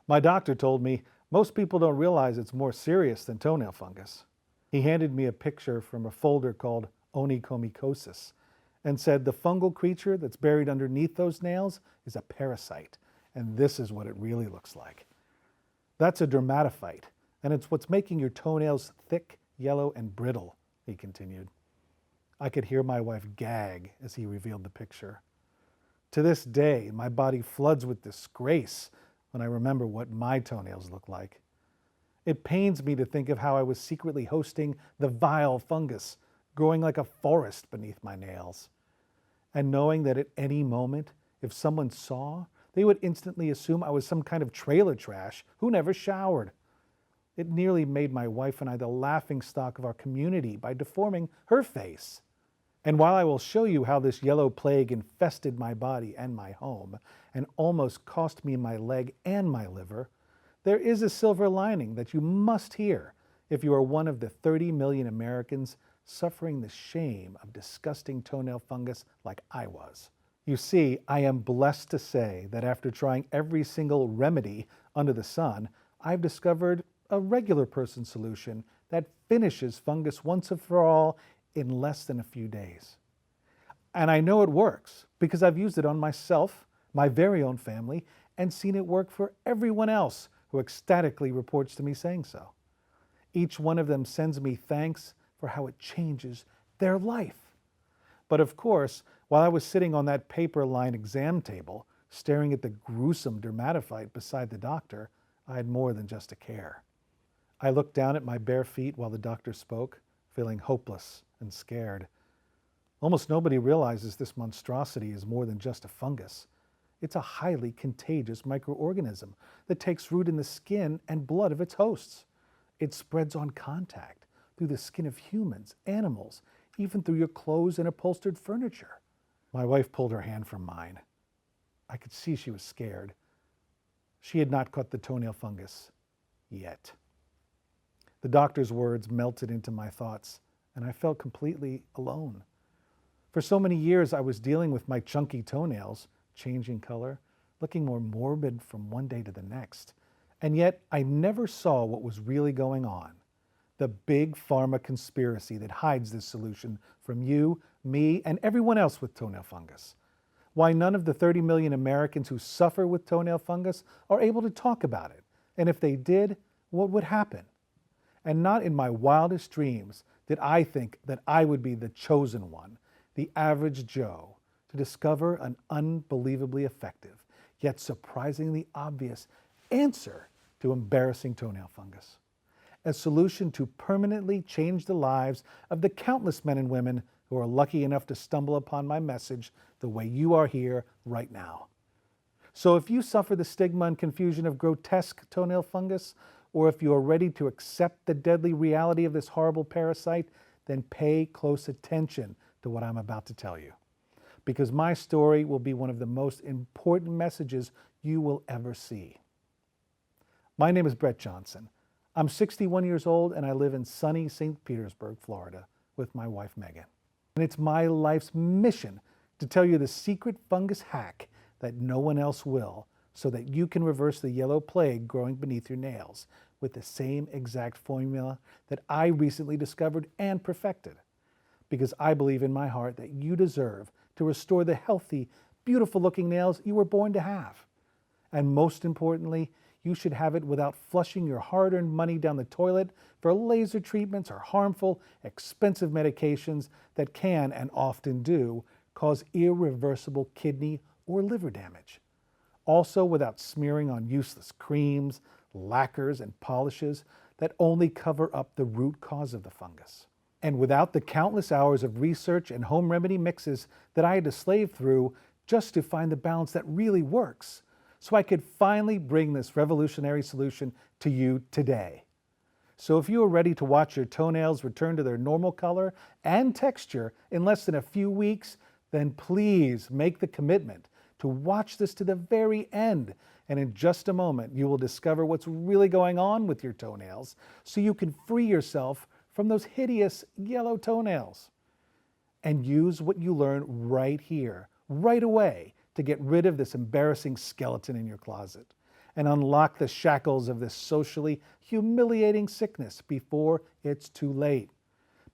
My doctor told me most people don't realize it's more serious than toenail fungus. He handed me a picture from a folder called onychomycosis and said the fungal creature that's buried underneath those nails is a parasite, and this is what it really looks like. That's a dermatophyte, and it's what's making your toenails thick, yellow, and brittle, he continued. I could hear my wife gag as he revealed the picture. To this day, my body floods with disgrace when I remember what my toenails look like. It pains me to think of how I was secretly hosting the vile fungus, growing like a forest beneath my nails. And knowing that at any moment, if someone saw, they would instantly assume I was some kind of trailer trash who never showered. It nearly made my wife and I the laughingstock of our community by deforming her face. And while I will show you how this yellow plague infested my body and my home, and almost cost me my leg and my liver, there is a silver lining that you must hear if you are one of the 30 million Americans suffering the shame of disgusting toenail fungus like I was. You see, I am blessed to say that after trying every single remedy under the sun, I've discovered a regular person solution that finishes fungus once and for all in less than a few days. And I know it works because I've used it on myself, my very own family, and seen it work for everyone else who ecstatically reports to me saying so. Each one of them sends me thanks for how it changes their life. But of course, while I was sitting on that paper-lined exam table, staring at the gruesome dermatophyte beside the doctor, I had more than just a care. I looked down at my bare feet while the doctor spoke, feeling hopeless and scared. Almost nobody realizes this monstrosity is more than just a fungus. It's a highly contagious microorganism that takes root in the skin and blood of its hosts. It spreads on contact through the skin of humans, animals, even through your clothes and upholstered furniture. My wife pulled her hand from mine. I could see she was scared. She had not caught the toenail fungus yet. The doctor's words melted into my thoughts, and I felt completely alone. For so many years, I was dealing with my chunky toenails, changing color, looking more morbid from one day to the next. And yet, I never saw what was really going on. The big pharma conspiracy that hides this solution from you, me, and everyone else with toenail fungus. Why none of the 30 million Americans who suffer with toenail fungus are able to talk about it. And if they did, what would happen? And not in my wildest dreams did I think that I would be the chosen one, the average Joe, to discover an unbelievably effective, yet surprisingly obvious answer to embarrassing toenail fungus. A solution to permanently change the lives of the countless men and women who are lucky enough to stumble upon my message the way you are here right now. So if you suffer the stigma and confusion of grotesque toenail fungus, or if you are ready to accept the deadly reality of this horrible parasite, then pay close attention to what I'm about to tell you. Because my story will be one of the most important messages you will ever see. My name is Brett Johnson. I'm 61 years old and I live in sunny St. Petersburg, Florida, with my wife Megan. And it's my life's mission to tell you the secret fungus hack that no one else will, so that you can reverse the yellow plague growing beneath your nails with the same exact formula that I recently discovered and perfected. Because I believe in my heart that you deserve to restore the healthy, beautiful-looking nails you were born to have. And most importantly, you should have it without flushing your hard-earned money down the toilet for laser treatments or harmful, expensive medications that can, and often do, cause irreversible kidney or liver damage. Also without smearing on useless creams, lacquers, and polishes that only cover up the root cause of the fungus. And without the countless hours of research and home remedy mixes that I had to slave through just to find the balance that really works, so I could finally bring this revolutionary solution to you today. So if you are ready to watch your toenails return to their normal color and texture in less than a few weeks, then please make the commitment to watch this to the very end. And in just a moment, you will discover what's really going on with your toenails so you can free yourself from those hideous yellow toenails. And use what you learn right here, right away, to get rid of this embarrassing skeleton in your closet. and unlock the shackles of this socially humiliating sickness before it's too late.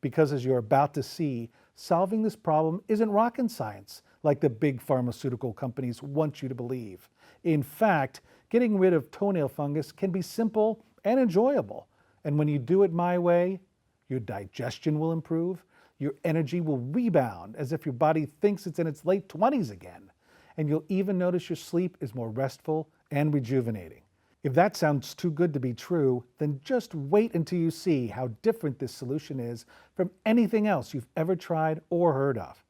Because as you're about to see, solving this problem isn't rocket science like the big pharmaceutical companies want you to believe. In fact, getting rid of toenail fungus can be simple and enjoyable. And when you do it my way, your digestion will improve, your energy will rebound as if your body thinks it's in its late 20s again, and you'll even notice your sleep is more restful and rejuvenating. If that sounds too good to be true, then just wait until you see how different this solution is from anything else you've ever tried or heard of.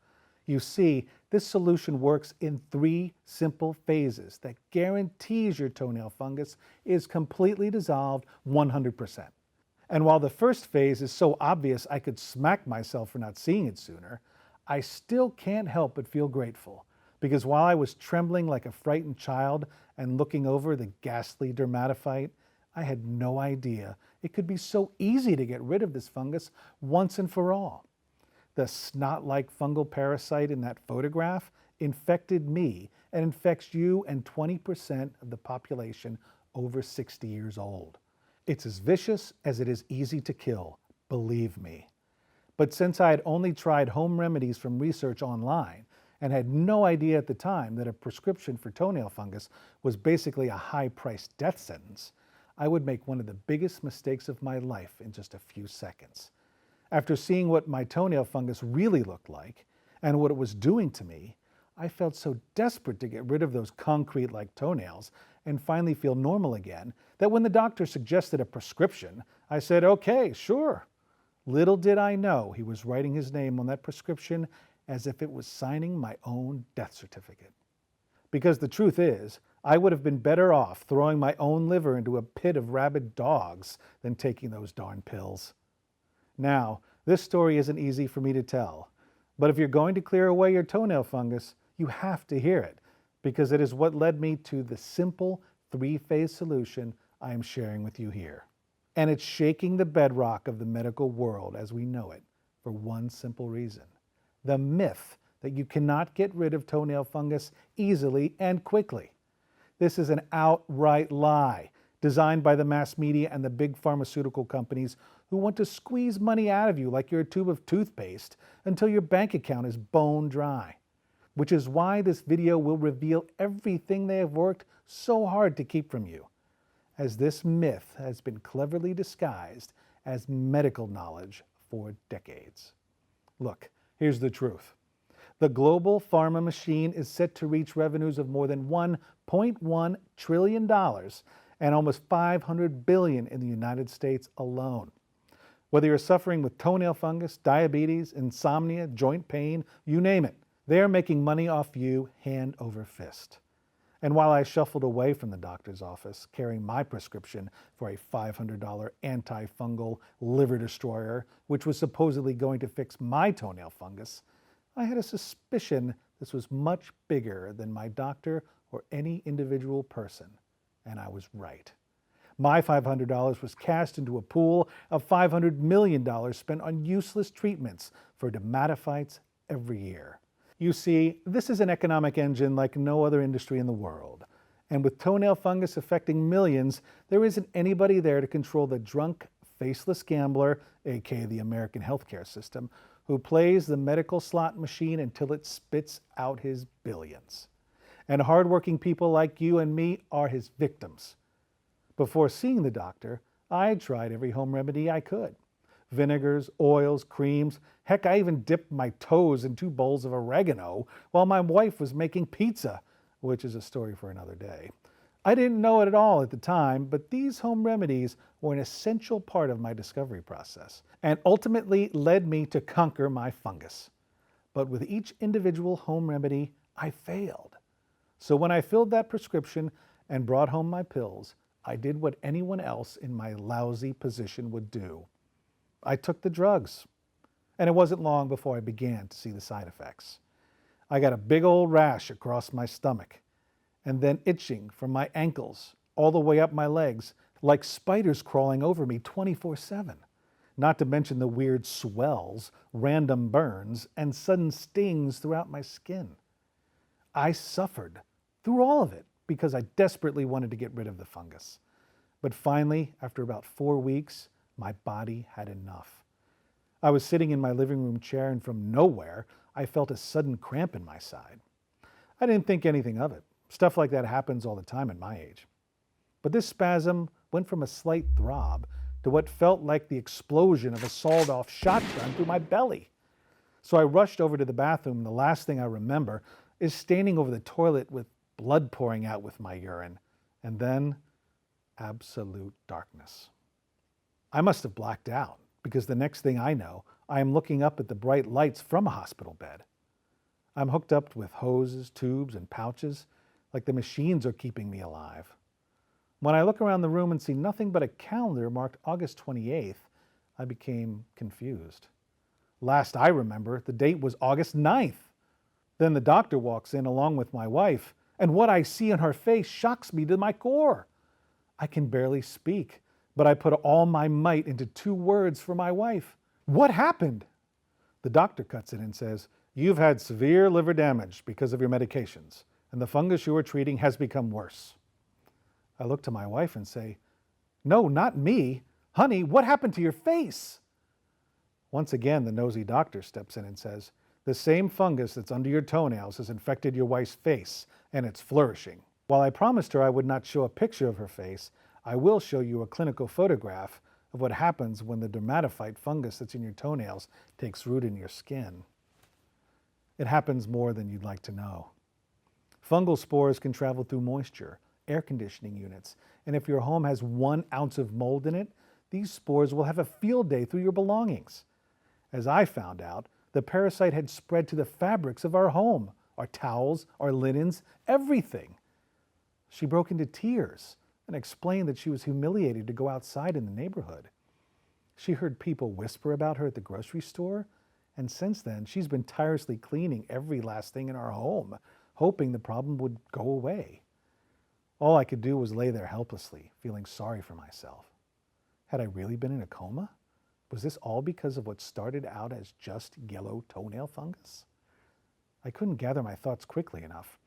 You see, this solution works in 3 simple phases that guarantees your toenail fungus is completely dissolved 100%. And while the first phase is so obvious I could smack myself for not seeing it sooner, I still can't help but feel grateful, because while I was trembling like a frightened child and looking over the ghastly dermatophyte, I had no idea it could be so easy to get rid of this fungus once and for all. The snot-like fungal parasite in that photograph infected me and infects you and 20% of the population over 60 years old. It's as vicious as it is easy to kill, believe me. But since I had only tried home remedies from research online and had no idea at the time that a prescription for toenail fungus was basically a high-priced death sentence, I would make one of the biggest mistakes of my life in just a few seconds. After seeing what my toenail fungus really looked like and what it was doing to me, I felt so desperate to get rid of those concrete-like toenails and finally feel normal again that when the doctor suggested a prescription, I said, okay, sure. Little did I know he was writing his name on that prescription as if it was signing my own death certificate. Because the truth is, I would have been better off throwing my own liver into a pit of rabid dogs than taking those darn pills. Now, this story isn't easy for me to tell, but if you're going to clear away your toenail fungus, you have to hear it, because it is what led me to the simple 3-phase solution I am sharing with you here. And it's shaking the bedrock of the medical world as we know it for one simple reason: the myth that you cannot get rid of toenail fungus easily and quickly. This is an outright lie designed by the mass media and the big pharmaceutical companies who want to squeeze money out of you like you're a tube of toothpaste until your bank account is bone dry. Which is why this video will reveal everything they have worked so hard to keep from you, as this myth has been cleverly disguised as medical knowledge for decades. Look, here's the truth. The global pharma machine is set to reach revenues of more than $1.1 trillion and almost $500 billion in the United States alone. Whether you're suffering with toenail fungus, diabetes, insomnia, joint pain, you name it, they are making money off you hand over fist. And while I shuffled away from the doctor's office carrying my prescription for a $500 antifungal liver destroyer, which was supposedly going to fix my toenail fungus, I had a suspicion this was much bigger than my doctor or any individual person. And I was right. My $500 was cast into a pool of $500 million spent on useless treatments for dermatophytes every year. You see, this is an economic engine like no other industry in the world. And with toenail fungus affecting millions, there isn't anybody there to control the drunk, faceless gambler, aka the American healthcare system, who plays the medical slot machine until it spits out his billions. And hardworking people like you and me are his victims. Before seeing the doctor, I tried every home remedy I could. Vinegars, oils, creams. Heck, I even dipped my toes in 2 bowls of oregano while my wife was making pizza, which is a story for another day. I didn't know it at all at the time, but these home remedies were an essential part of my discovery process and ultimately led me to conquer my fungus. But with each individual home remedy, I failed. So when I filled that prescription and brought home my pills, I did what anyone else in my lousy position would do. I took the drugs, and it wasn't long before I began to see the side effects. I got a big old rash across my stomach, and then itching from my ankles all the way up my legs, like spiders crawling over me 24/7. Not to mention the weird swells, random burns, and sudden stings throughout my skin. I suffered through all of it, because I desperately wanted to get rid of the fungus. But finally, after about 4 weeks, my body had enough. I was sitting in my living room chair and from nowhere, I felt a sudden cramp in my side. I didn't think anything of it. Stuff like that happens all the time at my age. But this spasm went from a slight throb to what felt like the explosion of a sawed-off shotgun through my belly. So I rushed over to the bathroom, and the last thing I remember is standing over the toilet with blood pouring out with my urine, and then absolute darkness. I must have blacked out, because the next thing I know, I am looking up at the bright lights from a hospital bed. I'm hooked up with hoses, tubes, and pouches, like the machines are keeping me alive. When I look around the room and see nothing but a calendar marked August 28th, I became confused. Last I remember, the date was August 9th. Then the doctor walks in along with my wife, and what I see on her face shocks me to my core. I can barely speak, but I put all my might into 2 words for my wife. What happened? The doctor cuts in and says, "You've had severe liver damage because of your medications, and the fungus you were treating has become worse." I look to my wife and say, "No, not me. Honey, what happened to your face?" Once again, the nosy doctor steps in and says, "The same fungus that's under your toenails has infected your wife's face, and it's flourishing." While I promised her I would not show a picture of her face, I will show you a clinical photograph of what happens when the dermatophyte fungus that's in your toenails takes root in your skin. It happens more than you'd like to know. Fungal spores can travel through moisture, air conditioning units, and if your home has 1 ounce of mold in it, these spores will have a field day through your belongings. As I found out, the parasite had spread to the fabrics of our home, our towels, our linens, everything. She broke into tears and explained that she was humiliated to go outside in the neighborhood. She heard people whisper about her at the grocery store, and since then she's been tirelessly cleaning every last thing in our home, hoping the problem would go away. All I could do was lay there helplessly, feeling sorry for myself. Had I really been in a coma? Was this all because of what started out as just yellow toenail fungus? I couldn't gather my thoughts quickly enough.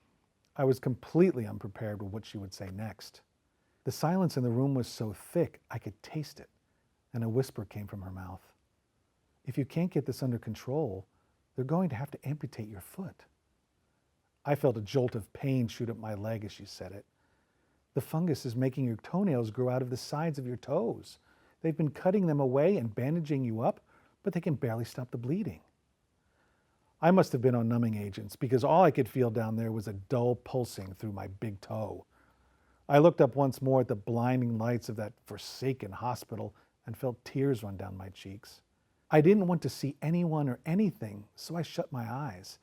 I was completely unprepared with what she would say next. The silence in the room was so thick I could taste it, and a whisper came from her mouth. "If you can't get this under control, they're going to have to amputate your foot." I felt a jolt of pain shoot up my leg as she said it. "The fungus is making your toenails grow out of the sides of your toes. They've been cutting them away and bandaging you up, but they can barely stop the bleeding." I must have been on numbing agents because all I could feel down there was a dull pulsing through my big toe. I looked up once more at the blinding lights of that forsaken hospital and felt tears run down my cheeks. I didn't want to see anyone or anything, so I shut my eyes,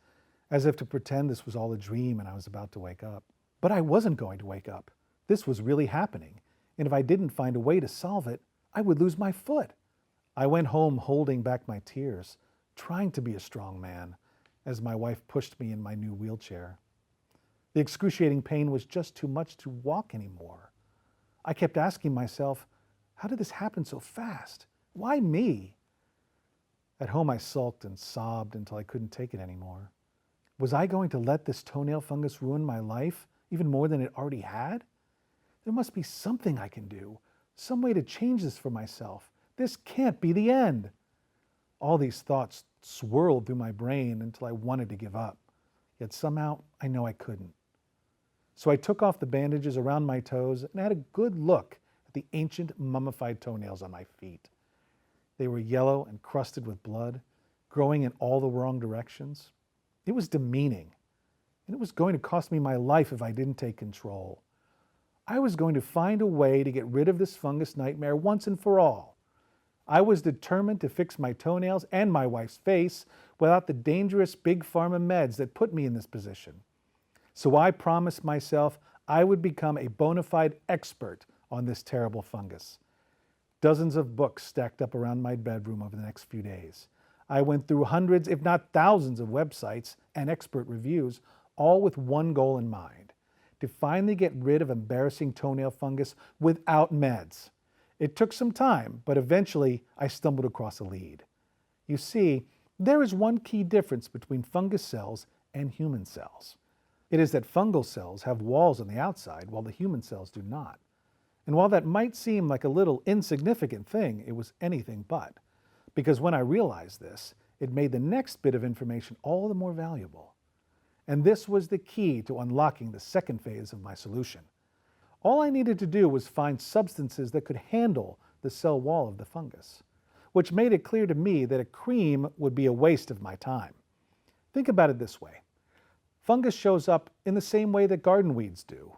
as if to pretend this was all a dream and I was about to wake up. But I wasn't going to wake up. This was really happening, and if I didn't find a way to solve it, I would lose my foot. I went home holding back my tears, trying to be a strong man, as my wife pushed me in my new wheelchair. The excruciating pain was just too much to walk anymore. I kept asking myself, how did this happen so fast? Why me? At home I sulked and sobbed until I couldn't take it anymore. Was I going to let this toenail fungus ruin my life, even more than it already had? There must be something I can do, some way to change this for myself. This can't be the end. All these thoughts swirled through my brain until I wanted to give up. Yet somehow I know I couldn't. So I took off the bandages around my toes and had a good look at the ancient mummified toenails on my feet. They were yellow and crusted with blood, growing in all the wrong directions. It was demeaning, and it was going to cost me my life if I didn't take control. I was going to find a way to get rid of this fungus nightmare once and for all. I was determined to fix my toenails and my wife's face without the dangerous big pharma meds that put me in this position. So I promised myself I would become a bona fide expert on this terrible fungus. Dozens of books stacked up around my bedroom over the next few days. I went through hundreds, if not thousands, of websites and expert reviews, all with one goal in mind: to finally get rid of embarrassing toenail fungus without meds. It took some time, but eventually I stumbled across a lead. You see, there is one key difference between fungus cells and human cells. It is that fungal cells have walls on the outside while the human cells do not. And while that might seem like a little insignificant thing, it was anything but. Because when I realized this, it made the next bit of information all the more valuable. And this was the key to unlocking the second phase of my solution. All I needed to do was find substances that could handle the cell wall of the fungus, which made it clear to me that a cream would be a waste of my time. Think about it this way. Fungus shows up in the same way that garden weeds do.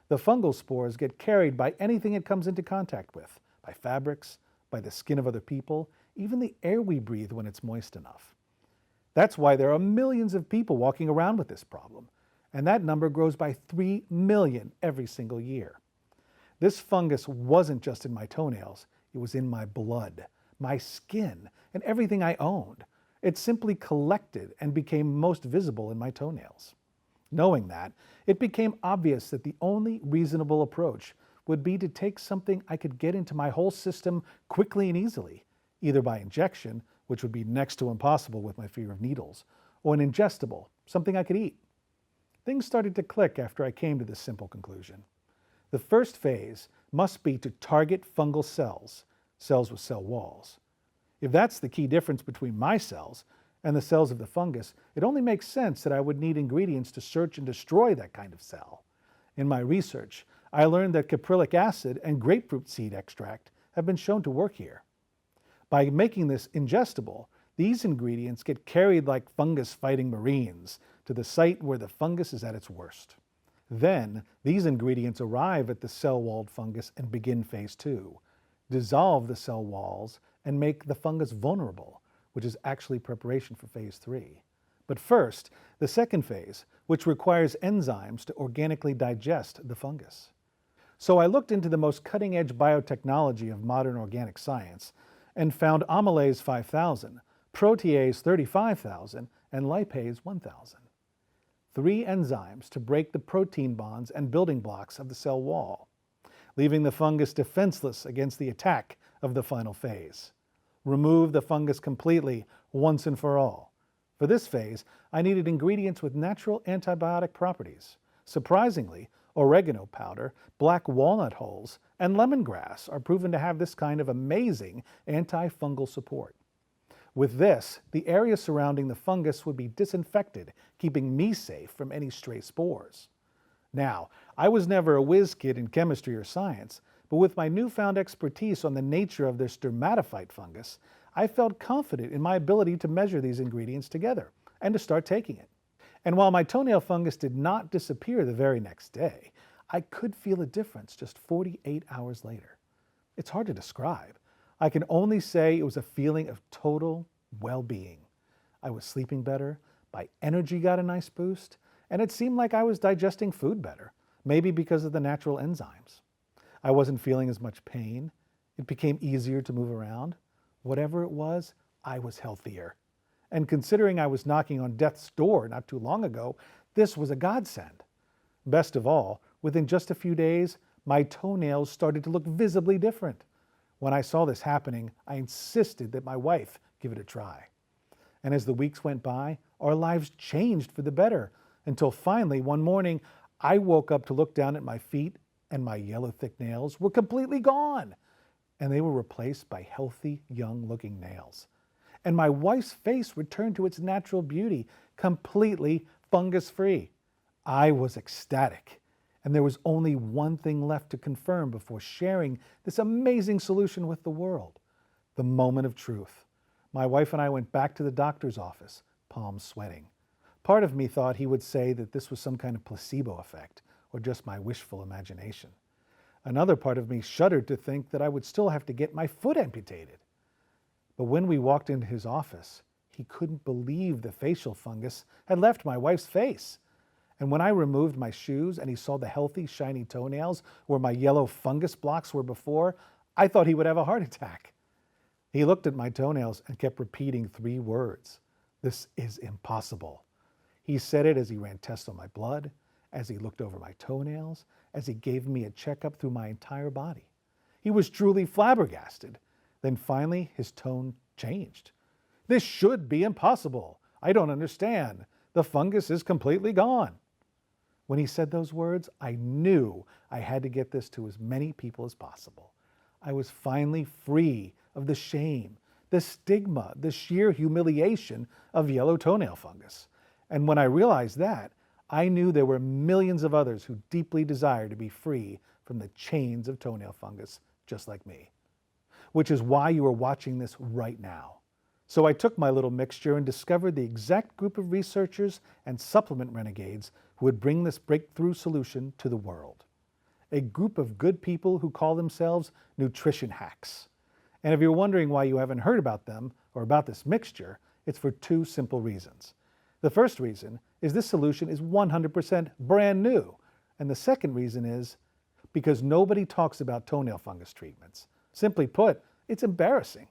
The fungal spores get carried by anything it comes into contact with, by fabrics, by the skin of other people, even the air we breathe when it's moist enough. That's why there are millions of people walking around with this problem, and that number grows by 3 million every single year. This fungus wasn't just in my toenails, it was in my blood, my skin, and everything I owned. It simply collected and became most visible in my toenails. Knowing that, it became obvious that the only reasonable approach would be to take something I could get into my whole system quickly and easily, either by injection, which would be next to impossible with my fear of needles, or an ingestible, something I could eat. Things started to click after I came to this simple conclusion. The first phase must be to target fungal cells, cells with cell walls. If that's the key difference between my cells and the cells of the fungus, it only makes sense that I would need ingredients to search and destroy that kind of cell. In my research, I learned that caprylic acid and grapefruit seed extract have been shown to work here. By making this ingestible, these ingredients get carried like fungus-fighting Marines to the site where the fungus is at its worst. Then, these ingredients arrive at the cell-walled fungus and begin phase 2, dissolve the cell walls and make the fungus vulnerable, which is actually preparation for phase 3. But first, the second phase, which requires enzymes to organically digest the fungus. So I looked into the most cutting-edge biotechnology of modern organic science and found amylase 5000, protease 35,000, and lipase 1,000. 3 enzymes to break the protein bonds and building blocks of the cell wall, leaving the fungus defenseless against the attack of the final phase. Remove the fungus completely, once and for all. For this phase, I needed ingredients with natural antibiotic properties. Surprisingly, oregano powder, black walnut hulls, and lemongrass are proven to have this kind of amazing antifungal support. With this, the area surrounding the fungus would be disinfected, keeping me safe from any stray spores. Now, I was never a whiz kid in chemistry or science, but with my newfound expertise on the nature of this dermatophyte fungus, I felt confident in my ability to measure these ingredients together and to start taking it. And while my toenail fungus did not disappear the very next day, I could feel a difference just 48 hours later. It's hard to describe. I can only say it was a feeling of total well-being. I was sleeping better, my energy got a nice boost, and it seemed like I was digesting food better, maybe because of the natural enzymes. I wasn't feeling as much pain. It became easier to move around. Whatever it was, I was healthier. And considering I was knocking on death's door not too long ago, this was a godsend. Best of all, within just a few days, my toenails started to look visibly different. When I saw this happening, I insisted that my wife give it a try. And as the weeks went by, our lives changed for the better, until finally one morning, I woke up to look down at my feet and my yellow thick nails were completely gone. And they were replaced by healthy, young-looking nails. And my wife's face returned to its natural beauty, completely fungus-free. I was ecstatic. And there was only one thing left to confirm before sharing this amazing solution with the world. The moment of truth. My wife and I went back to the doctor's office, palms sweating. Part of me thought he would say that this was some kind of placebo effect, or just my wishful imagination. Another part of me shuddered to think that I would still have to get my foot amputated. But when we walked into his office, he couldn't believe the facial fungus had left my wife's face. And when I removed my shoes and he saw the healthy, shiny toenails where my yellow fungus blocks were before, I thought he would have a heart attack. He looked at my toenails and kept repeating 3 words. "This is impossible." He said it as he ran tests on my blood, as he looked over my toenails, as he gave me a checkup through my entire body. He was truly flabbergasted. Then finally, his tone changed. "This should be impossible. I don't understand. The fungus is completely gone." When he said those words, I knew I had to get this to as many people as possible. I was finally free of the shame, the stigma, the sheer humiliation of yellow toenail fungus. And when I realized that, I knew there were millions of others who deeply desired to be free from the chains of toenail fungus, just like me. Which is why you are watching this right now. So I took my little mixture and discovered the exact group of researchers and supplement renegades who would bring this breakthrough solution to the world. A group of good people who call themselves nutrition hacks. And if you're wondering why you haven't heard about them or about this mixture, it's for two simple reasons. The first reason is this solution is 100% brand new. And the second reason is because nobody talks about toenail fungus treatments. Simply put, it's embarrassing.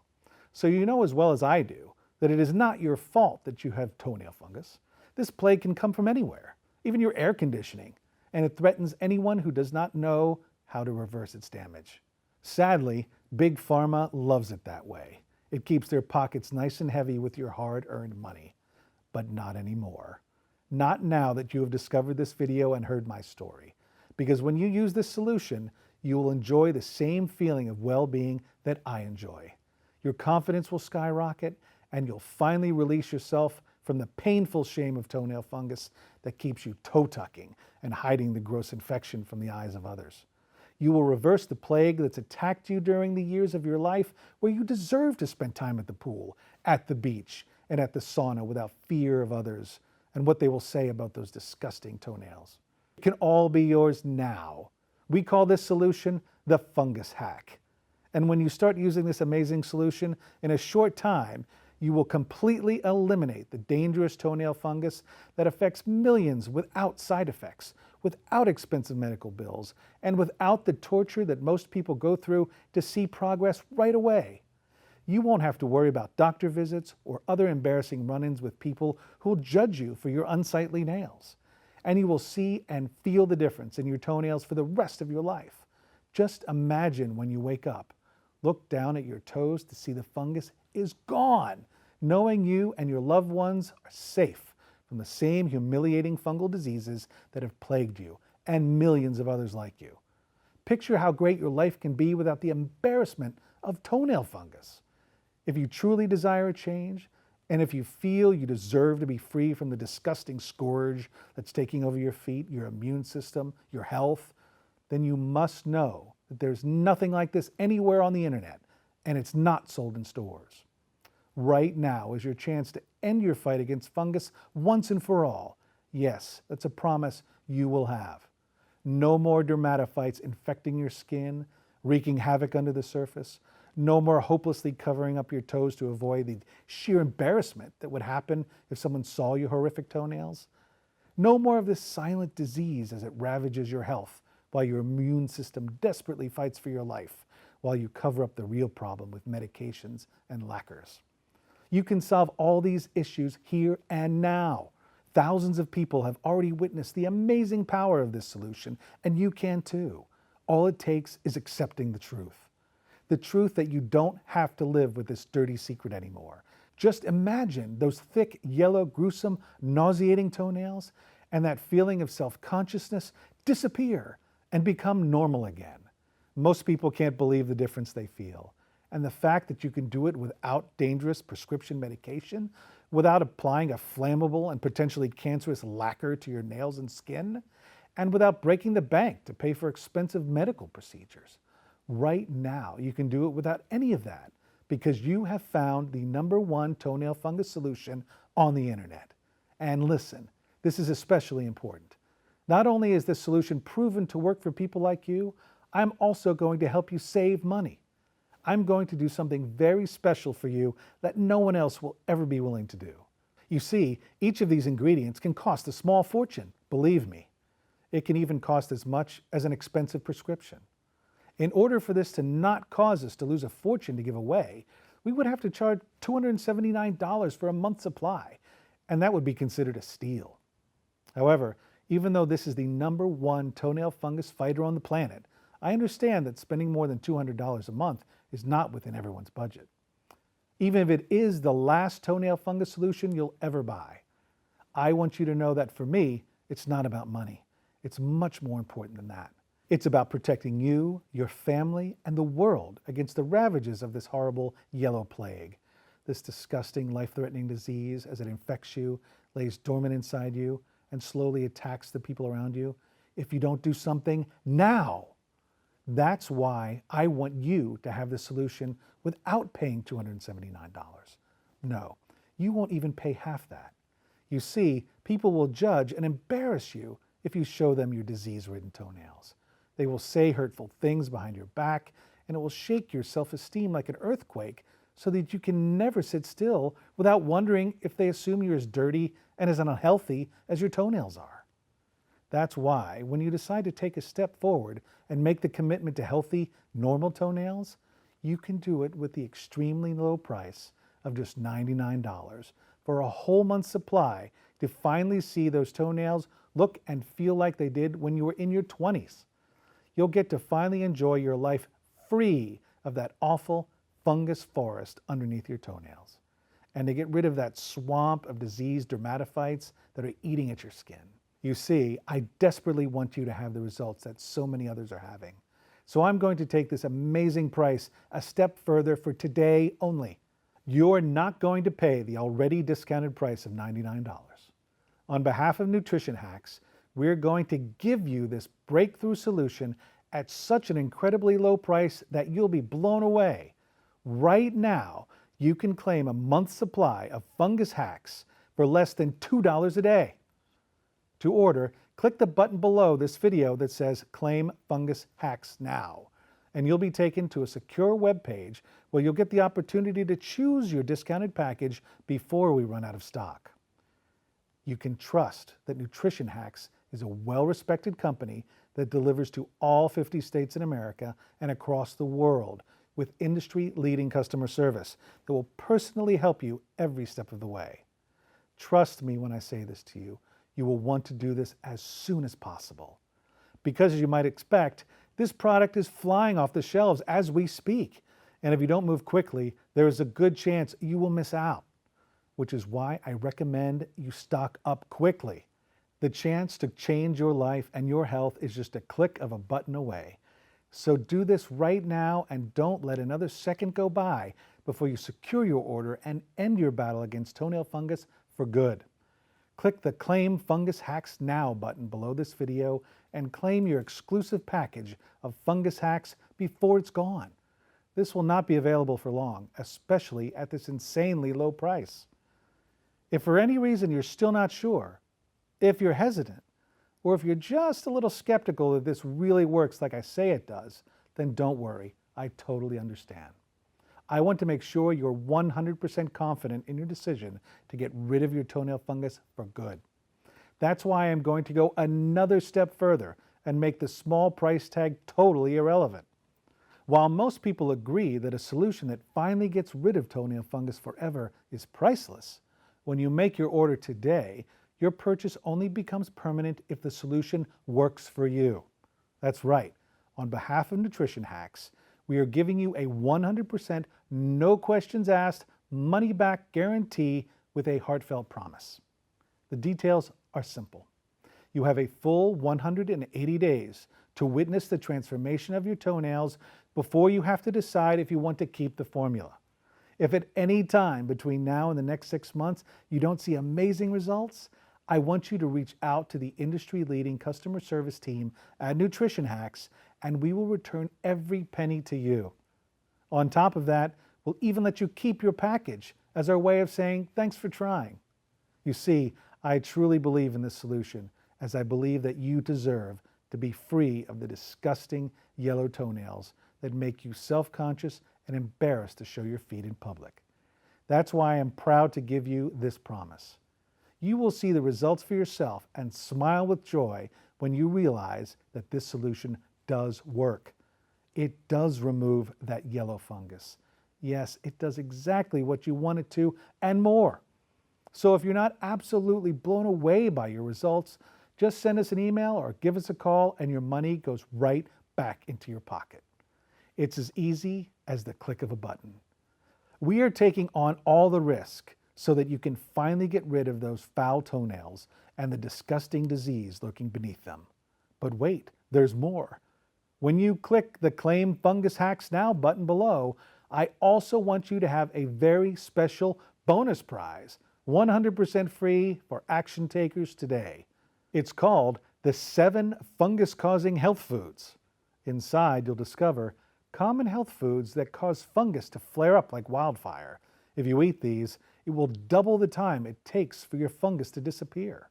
So you know as well as I do that it is not your fault that you have toenail fungus. This plague can come from anywhere, even your air conditioning, and it threatens anyone who does not know how to reverse its damage. Sadly, Big Pharma loves it that way. It keeps their pockets nice and heavy with your hard-earned money. But not anymore. Not now that you have discovered this video and heard my story. Because when you use this solution, you will enjoy the same feeling of well-being that I enjoy. Your confidence will skyrocket, and you'll finally release yourself from the painful shame of toenail fungus that keeps you toe-tucking and hiding the gross infection from the eyes of others. You will reverse the plague that's attacked you during the years of your life where you deserve to spend time at the pool, at the beach, and at the sauna without fear of others and what they will say about those disgusting toenails. It can all be yours now. We call this solution the fungus hack. And when you start using this amazing solution, in a short time, you will completely eliminate the dangerous toenail fungus that affects millions without side effects, without expensive medical bills, and without the torture that most people go through to see progress right away. You won't have to worry about doctor visits or other embarrassing run-ins with people who will judge you for your unsightly nails. And you will see and feel the difference in your toenails for the rest of your life. Just imagine when you wake up, look down at your toes to see the fungus is gone, knowing you and your loved ones are safe from the same humiliating fungal diseases that have plagued you and millions of others like you. Picture how great your life can be without the embarrassment of toenail fungus. If you truly desire a change, and if you feel you deserve to be free from the disgusting scourge that's taking over your feet, your immune system, your health, then you must know that there's nothing like this anywhere on the internet, and it's not sold in stores. Right now is your chance to end your fight against fungus once and for all. Yes, that's a promise you will have. No more dermatophytes infecting your skin, wreaking havoc under the surface. No more hopelessly covering up your toes to avoid the sheer embarrassment that would happen if someone saw your horrific toenails. No more of this silent disease as it ravages your health while your immune system desperately fights for your life, while you cover up the real problem with medications and lacquers. You can solve all these issues here and now. Thousands of people have already witnessed the amazing power of this solution, and you can too. All it takes is accepting the truth. The truth that you don't have to live with this dirty secret anymore. Just imagine those thick, yellow, gruesome, nauseating toenails and that feeling of self-consciousness disappear and become normal again. Most people can't believe the difference they feel. And the fact that you can do it without dangerous prescription medication, without applying a flammable and potentially cancerous lacquer to your nails and skin, and without breaking the bank to pay for expensive medical procedures. Right now, you can do it without any of that because you have found the #1 toenail fungus solution on the internet. And listen, this is especially important. Not only is this solution proven to work for people like you, I'm also going to help you save money. I'm going to do something very special for you that no one else will ever be willing to do. You see, each of these ingredients can cost a small fortune, believe me. It can even cost as much as an expensive prescription. In order for this to not cause us to lose a fortune to give away, we would have to charge $279 for a month's supply, and that would be considered a steal. However, even though this is the #1 toenail fungus fighter on the planet, I understand that spending more than $200 a month is not within everyone's budget. Even if it is the last toenail fungus solution you'll ever buy, I want you to know that for me, it's not about money. It's much more important than that. It's about protecting you, your family, and the world against the ravages of this horrible yellow plague. This disgusting, life-threatening disease, as it infects you, lays dormant inside you, and slowly attacks the people around you. If you don't do something now, that's why I want you to have the solution without paying $279. No, you won't even pay half that. You see, people will judge and embarrass you if you show them your disease-ridden toenails. They will say hurtful things behind your back, and it will shake your self-esteem like an earthquake so that you can never sit still without wondering if they assume you're as dirty and as unhealthy as your toenails are. That's why, when you decide to take a step forward and make the commitment to healthy, normal toenails, you can do it with the extremely low price of just $99 for a whole month's supply to finally see those toenails look and feel like they did when you were in your 20s. You'll get to finally enjoy your life free of that awful fungus forest underneath your toenails, and to get rid of that swamp of diseased dermatophytes that are eating at your skin. You see, I desperately want you to have the results that so many others are having. So I'm going to take this amazing price a step further for today only. You're not going to pay the already discounted price of $99. On behalf of Nutrition Hacks, we're going to give you this breakthrough solution at such an incredibly low price that you'll be blown away. Right now, you can claim a month's supply of Fungus Hacks for less than $2 a day. To order, click the button below this video that says Claim Fungus Hacks Now, and you'll be taken to a secure web page where you'll get the opportunity to choose your discounted package before we run out of stock. You can trust that Nutrition Hacks is a well-respected company that delivers to all 50 states in America and across the world with industry-leading customer service that will personally help you every step of the way. Trust me when I say this to you, you will want to do this as soon as possible. Because as you might expect, this product is flying off the shelves as we speak. And if you don't move quickly, there is a good chance you will miss out, which is why I recommend you stock up quickly. The chance to change your life and your health is just a click of a button away. So do this right now and don't let another second go by before you secure your order and end your battle against toenail fungus for good. Click the Claim Fungus Hacks Now button below this video and claim your exclusive package of Fungus Hacks before it's gone. This will not be available for long, especially at this insanely low price. If for any reason you're still not sure, if you're hesitant, or if you're just a little skeptical that this really works like I say it does, then don't worry, I totally understand. I want to make sure you're 100% confident in your decision to get rid of your toenail fungus for good. That's why I'm going to go another step further and make the small price tag totally irrelevant. While most people agree that a solution that finally gets rid of toenail fungus forever is priceless, when you make your order today, your purchase only becomes permanent if the solution works for you. That's right. On behalf of Nutrition Hacks, we are giving you a 100% no questions asked, money back guarantee with a heartfelt promise. The details are simple. You have a full 180 days to witness the transformation of your toenails before you have to decide if you want to keep the formula. If at any time between now and the next 6 months you don't see amazing results, I want you to reach out to the industry-leading customer service team at Nutrition Hacks, and we will return every penny to you. On top of that, we'll even let you keep your package as our way of saying thanks for trying. You see, I truly believe in this solution, as I believe that you deserve to be free of the disgusting yellow toenails that make you self-conscious and embarrassed to show your feet in public. That's why I'm proud to give you this promise. You will see the results for yourself and smile with joy when you realize that this solution does work. It does remove that yellow fungus. Yes, it does exactly what you want it to and more. So if you're not absolutely blown away by your results, just send us an email or give us a call and your money goes right back into your pocket. It's as easy as the click of a button. We are taking on all the risk so that you can finally get rid of those foul toenails and the disgusting disease lurking beneath them. But wait, there's more. When you click the Claim Fungus Hacks Now button below, I also want you to have a very special bonus prize, 100% free for action takers today. It's called the 7 Fungus-Causing Health Foods. Inside, you'll discover common health foods that cause fungus to flare up like wildfire. If you eat these, it will double the time it takes for your fungus to disappear.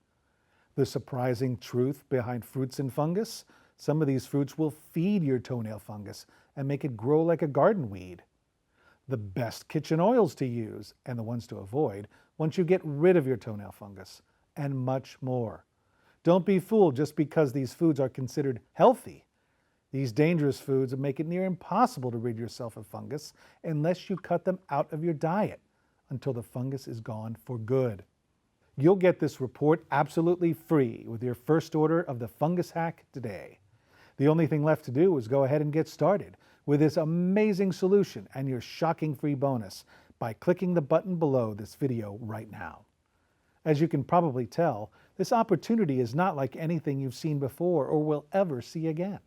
The surprising truth behind fruits and fungus: some of these fruits will feed your toenail fungus and make it grow like a garden weed. The best kitchen oils to use and the ones to avoid once you get rid of your toenail fungus, and much more. Don't be fooled just because these foods are considered healthy. These dangerous foods make it near impossible to rid yourself of fungus unless you cut them out of your diet until the fungus is gone for good. You'll get this report absolutely free with your first order of the Fungus Hack today. The only thing left to do is go ahead and get started with this amazing solution and your shocking free bonus by clicking the button below this video right now. As you can probably tell, this opportunity is not like anything you've seen before or will ever see again.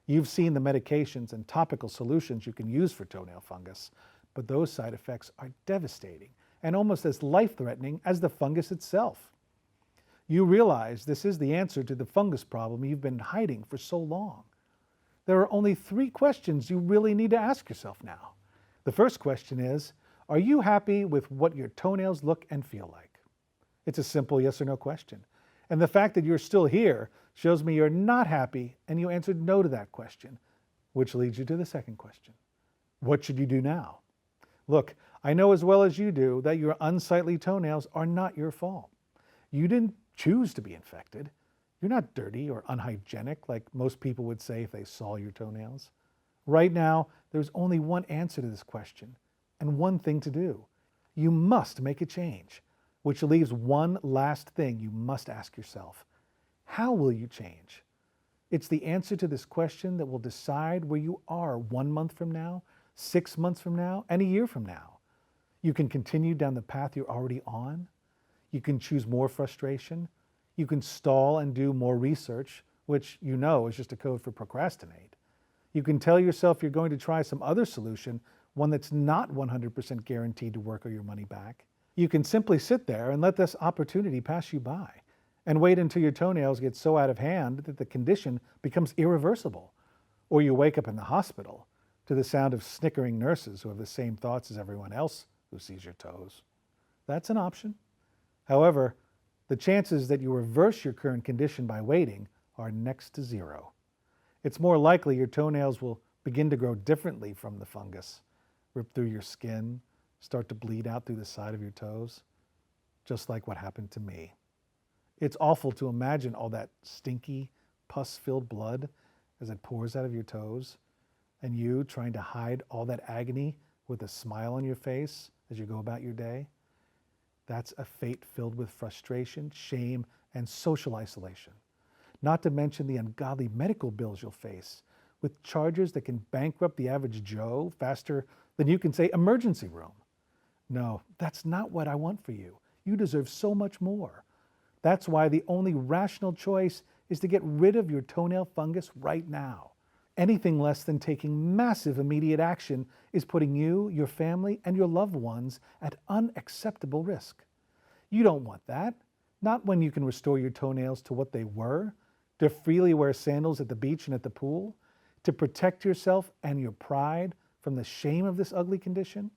You've seen the medications and topical solutions you can use for toenail fungus, but those side effects are devastating and almost as life-threatening as the fungus itself. You realize this is the answer to the fungus problem you've been hiding for so long. There are only 3 questions you really need to ask yourself now. The first question is, are you happy with what your toenails look and feel like? It's a simple yes or no question. And the fact that you're still here shows me you're not happy and you answered no to that question, which leads you to the second question. What should you do now? Look, I know as well as you do that your unsightly toenails are not your fault. You didn't choose to be infected. You're not dirty or unhygienic like most people would say if they saw your toenails. Right now, there's only one answer to this question and one thing to do. You must make a change, which leaves one last thing you must ask yourself. How will you change? It's the answer to this question that will decide where you are 1 month from now, 6 months from now, and a year from now. You can continue down the path you're already on. You can choose more frustration. You can stall and do more research, which you know is just a code for procrastinate. You can tell yourself you're going to try some other solution, one that's not 100% guaranteed to work or your money back. You can simply sit there and let this opportunity pass you by and wait until your toenails get so out of hand that the condition becomes irreversible, or you wake up in the hospital to the sound of snickering nurses who have the same thoughts as everyone else who sees your toes. That's an option. However, the chances that you reverse your current condition by waiting are next to 0. It's more likely your toenails will begin to grow differently from the fungus, rip through your skin, start to bleed out through the side of your toes, just like what happened to me. It's awful to imagine all that stinky, pus-filled blood as it pours out of your toes, and you trying to hide all that agony with a smile on your face as you go about your day. That's a fate filled with frustration, shame, and social isolation. Not to mention the ungodly medical bills you'll face, with charges that can bankrupt the average Joe faster than you can say emergency room. No, that's not what I want for you. You deserve so much more. That's why the only rational choice is to get rid of your toenail fungus right now. Anything less than taking massive immediate action is putting you, your family, and your loved ones at unacceptable risk. You don't want that. Not when you can restore your toenails to what they were, to freely wear sandals at the beach and at the pool, to protect yourself and your pride from the shame of this ugly condition.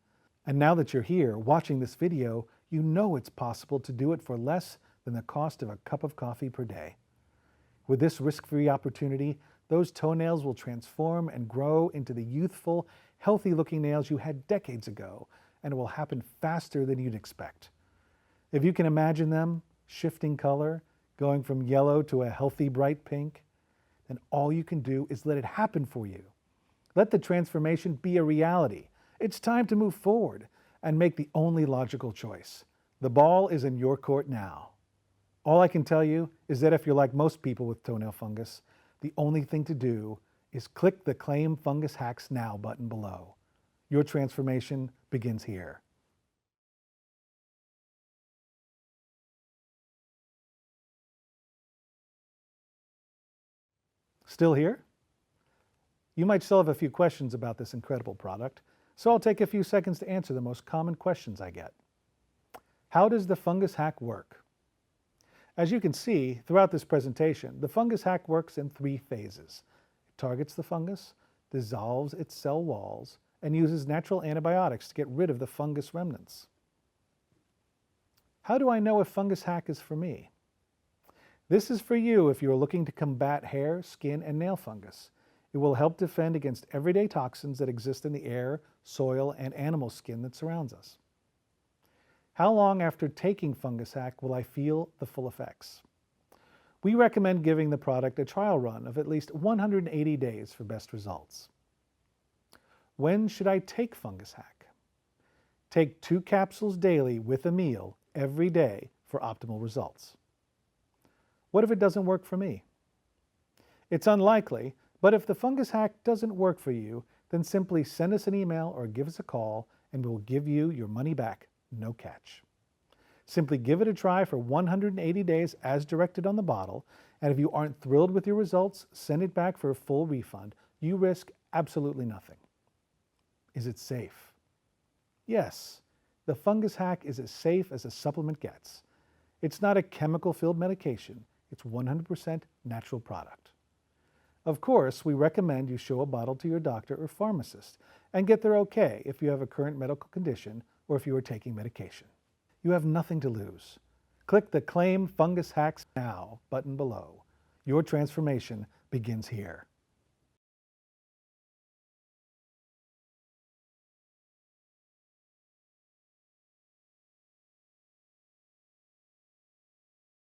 And now that you're here watching this video, you know it's possible to do it for less than the cost of a cup of coffee per day. With this risk-free opportunity, those toenails will transform and grow into the youthful, healthy-looking nails you had decades ago, and it will happen faster than you'd expect. If you can imagine them shifting color, going from yellow to a healthy, bright pink, then all you can do is let it happen for you. Let the transformation be a reality. It's time to move forward and make the only logical choice. The ball is in your court now. All I can tell you is that if you're like most people with toenail fungus, the only thing to do is click the Claim Fungus Hacks Now button below. Your transformation begins here. Still here? You might still have a few questions about this incredible product, so I'll take a few seconds to answer the most common questions I get. How does the fungus hack work? As you can see throughout this presentation, the fungus hack works in 3 phases. It targets the fungus, dissolves its cell walls, and uses natural antibiotics to get rid of the fungus remnants. How do I know if fungus hack is for me? This is for you if you are looking to combat hair, skin, and nail fungus. It will help defend against everyday toxins that exist in the air, soil, and animal skin that surrounds us. How long after taking Fungus Hack will I feel the full effects? We recommend giving the product a trial run of at least 180 days for best results. When should I take Fungus Hack? Take 2 capsules daily with a meal every day for optimal results. What if it doesn't work for me? It's unlikely, but if the Fungus Hack doesn't work for you, then simply send us an email or give us a call and we'll give you your money back, no catch. Simply give it a try for 180 days as directed on the bottle, and if you aren't thrilled with your results, send it back for a full refund. You risk absolutely nothing. Is it safe? Yes, the Fungus Hack is as safe as a supplement gets. It's not a chemical-filled medication. It's 100% natural product. Of course, we recommend you show a bottle to your doctor or pharmacist and get their okay if you have a current medical condition or if you are taking medication. You have nothing to lose. Click the Claim Fungus Hacks Now button below. Your transformation begins here.